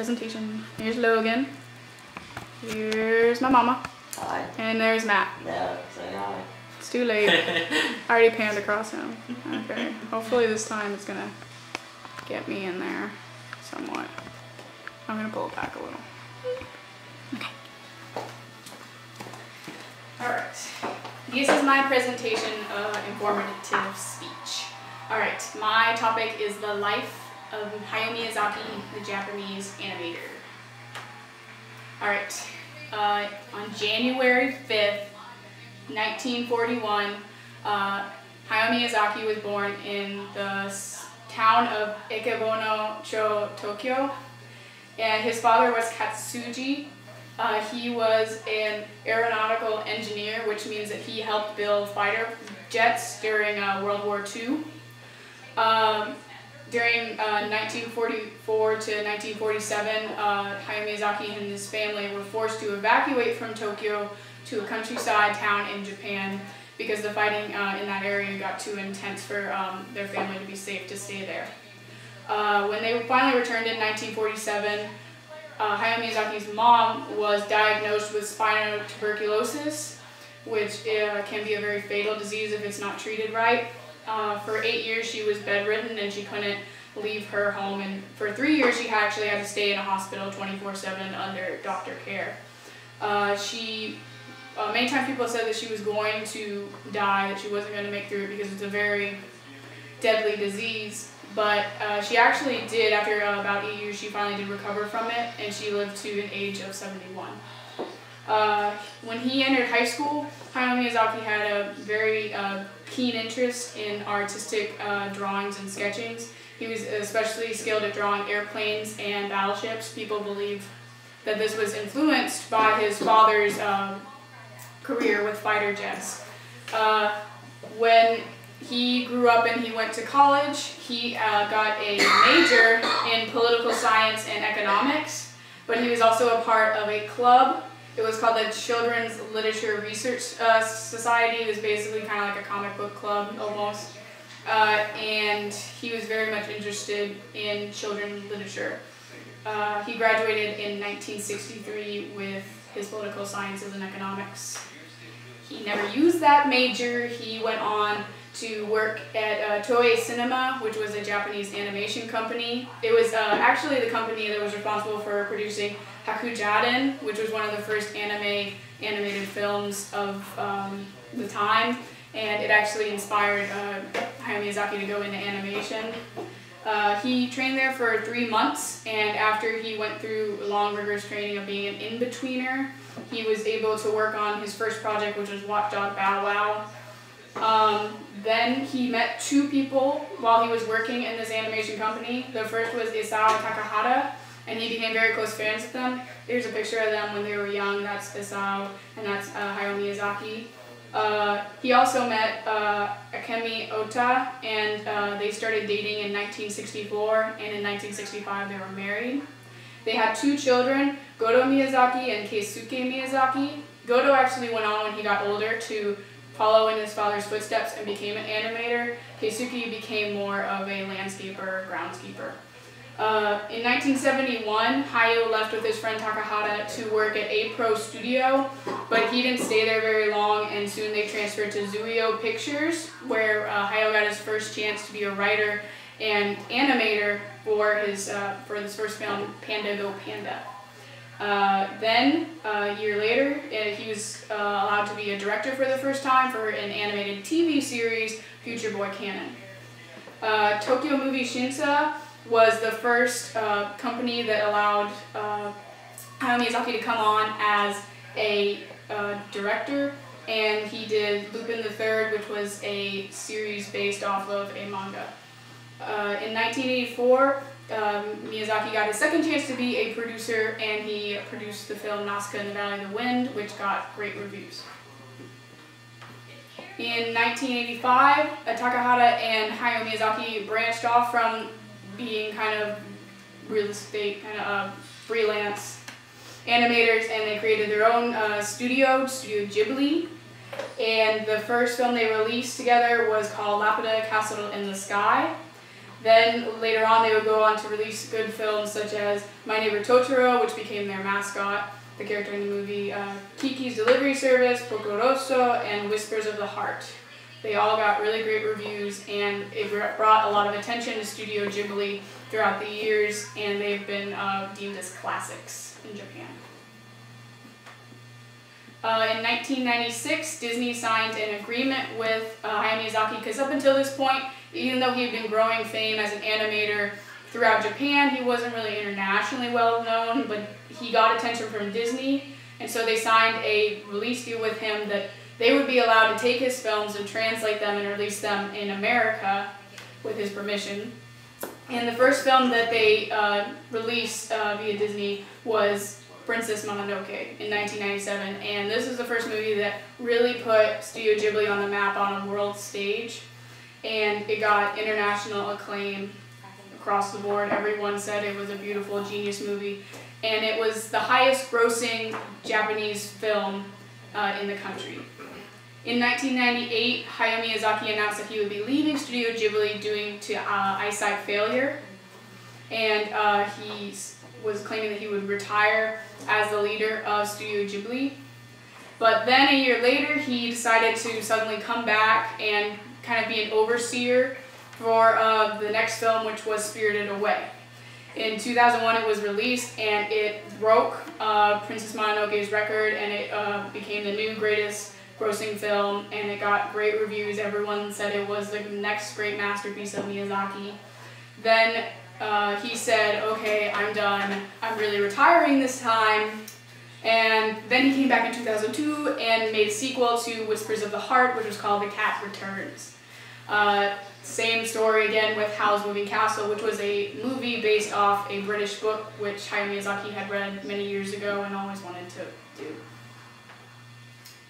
presentation. Here's Logan. Here's my mama. Hi. And there's Matt. Yeah, say hi. It's too late. I already panned across him. Okay. Hopefully this time it's gonna get me in there somewhat. I'm gonna pull it back a little. Okay. Alright. This is my presentation of informative speech. Alright, my topic is the life of Hayao Miyazaki, the Japanese animator. Alright, on January 5th, 1941, Hayao Miyazaki was born in the town of Ikebono-cho, Tokyo, and his father was Katsuji. He was an aeronautical engineer, which means that he helped build fighter jets during World War II. During 1944 to 1947, Hayao Miyazaki and his family were forced to evacuate from Tokyo to a countryside town in Japan because the fighting in that area got too intense for their family to be safe to stay there. When they finally returned in 1947, Hayao Miyazaki's mom was diagnosed with spinal tuberculosis, which can be a very fatal disease if it's not treated right. For 8 years she was bedridden and she couldn't leave her home, and for 3 years she actually had to stay in a hospital 24/7 under doctor care. Many times people said that she was going to die, that she wasn't going to make through it because it's a very deadly disease, but she actually did. After about 8 years she finally did recover from it, and she lived to an age of 71. When he entered high school, Hayao Miyazaki had a very keen interest in artistic drawings and sketchings. He was especially skilled at drawing airplanes and battleships. People believe that this was influenced by his father's career with fighter jets. When he grew up and he went to college, he got a major in political science and economics, but he was also a part of a club. It was called the Children's Literature Research Society. It was basically kind of like a comic book club almost. And he was very much interested in children's literature. He graduated in 1963 with his political sciences and economics. He never used that major. He went on to work at Toei Cinema, which was a Japanese animation company. It was actually the company that was responsible for producing Hakujaden, which was one of the first animated films of the time, and it actually inspired Hayao Miyazaki to go into animation. He trained there for 3 months, and after he went through long rigorous training of being an in-betweener, he was able to work on his first project, which was Watchdog Bow Wow. Then he met 2 people while he was working in this animation company. The first was Isao Takahata, and he became very close friends with them. Here's a picture of them when they were young. That's Isao, and that's Hayao Miyazaki. He also met Akemi Ota, and they started dating in 1964, and in 1965 they were married. They had 2 children, Goto Miyazaki and Keisuke Miyazaki. Goto actually went on when he got older to follow in his father's footsteps and became an animator. Keisuke became more of a landscaper, groundskeeper. In 1971, Hayao left with his friend Takahata to work at A-Pro Studio, but he didn't stay there very long, and soon they transferred to Zuio Pictures, where Hayao got his first chance to be a writer and animator for his this first film, Panda Go Panda. Then, a year later, he was allowed to be a director for the first time for an animated TV series, Future Boy Canon. Tokyo Movie Shinsa was the first company that allowed Hayao Miyazaki to come on as a director, and he did Lupin the Third, which was a series based off of a manga. In 1984, Miyazaki got his second chance to be a producer, and he produced the film Nausicaa in the Valley of the Wind, which got great reviews. In 1985, Takahata and Hayao Miyazaki branched off from being kind of real estate, freelance animators, and they created their own Studio Ghibli. And the first film they released together was called Laputa Castle in the Sky. Then later on they would go on to release good films such as My Neighbor Totoro, which became their mascot, the character in the movie, Kiki's Delivery Service, Poco Rosso, and Whispers of the Heart. They all got really great reviews, and it brought a lot of attention to Studio Ghibli throughout the years, and they've been deemed as classics in Japan. In 1996, Disney signed an agreement with Hayao Miyazaki, because up until this point, even though he had been growing fame as an animator throughout Japan, he wasn't really internationally well known, but he got attention from Disney, and so they signed a release deal with him that they would be allowed to take his films and translate them and release them in America with his permission. And the first film that they released via Disney was Princess Mononoke in 1997, and this is the first movie that really put Studio Ghibli on the map on a world stage, and it got international acclaim across the board. Everyone said it was a beautiful, genius movie, and it was the highest grossing Japanese film in the country. In 1998, Hayao Miyazaki announced that he would be leaving Studio Ghibli due to eyesight failure, and he was claiming that he would retire as the leader of Studio Ghibli. But then a year later, he decided to suddenly come back and kind of be an overseer for the next film, which was Spirited Away. In 2001, it was released, and it broke Princess Mononoke's record, and it became the new greatest grossing film, and it got great reviews. Everyone said it was the next great masterpiece of Miyazaki. Then he said, okay, I'm done. I'm really retiring this time. And then he came back in 2002 and made a sequel to Whispers of the Heart, which was called The Cat Returns. Same story again with Howl's Moving Castle, which was a movie based off a British book which Hayao Miyazaki had read many years ago and always wanted to do.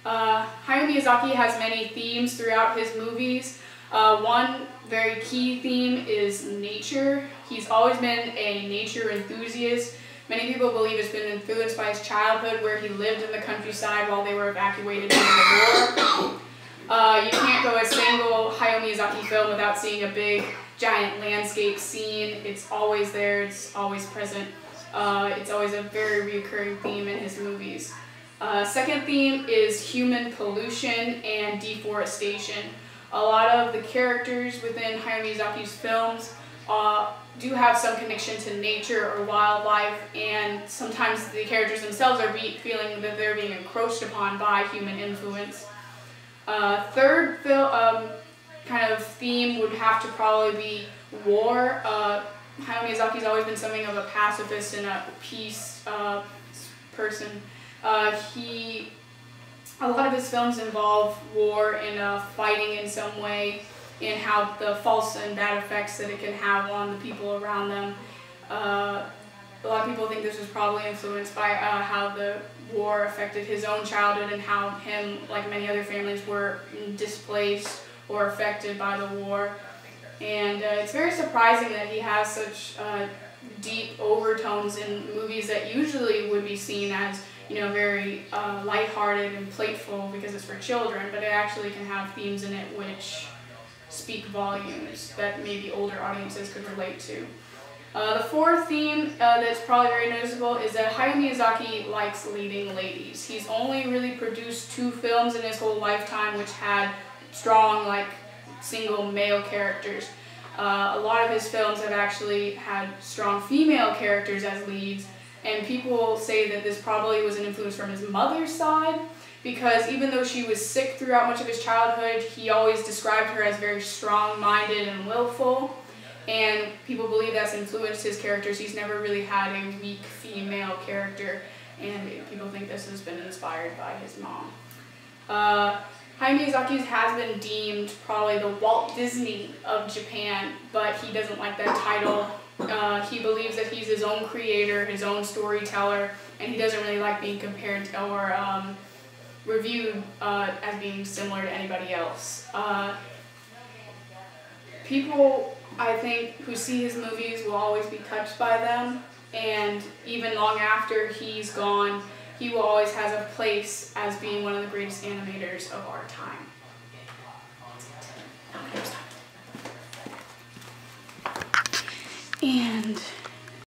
Hayao Miyazaki has many themes throughout his movies. One very key theme is nature. He's always been a nature enthusiast. Many people believe it's been influenced by his childhood, where he lived in the countryside while they were evacuated during the war. You can't go a single Hayao Miyazaki film without seeing a big, giant landscape scene. It's always there, it's always present. It's always a very recurring theme in his movies. Second theme is human pollution and deforestation. A lot of the characters within Hayao Miyazaki's films do have some connection to nature or wildlife, and sometimes the characters themselves are feeling that they're being encroached upon by human influence. Third kind of theme would have to probably be war. Hayao Miyazaki's always been something of a pacifist and a peace person. A lot of his films involve war and fighting in some way, and how the false and bad effects that it can have on the people around them. A lot of people think this was probably influenced by how the war affected his own childhood, and how him, like many other families, were displaced or affected by the war. And it's very surprising that he has such deep overtones in movies that usually would be seen as, you know, very lighthearted and playful because it's for children, but it actually can have themes in it which speak volumes that maybe older audiences could relate to. The fourth theme that's probably very noticeable is that Hayao Miyazaki likes leading ladies. He's only really produced 2 films in his whole lifetime which had strong, like, single male characters. A lot of his films have actually had strong female characters as leads, and people say that this probably was an influence from his mother's side, because even though she was sick throughout much of his childhood, he always described her as very strong-minded and willful, and people believe that's influenced his characters. He's never really had a weak female character, and people think this has been inspired by his mom. Hayao Miyazaki has been deemed probably the Walt Disney of Japan, but he doesn't like that title. He believes that he's his own creator, his own storyteller, and he doesn't really like being compared to, or reviewed as being similar to anybody else. People, I think, who see his movies will always be touched by them, and even long after he's gone, he will always have a place as being one of the greatest animators of our time. Now I'm gonna stop. And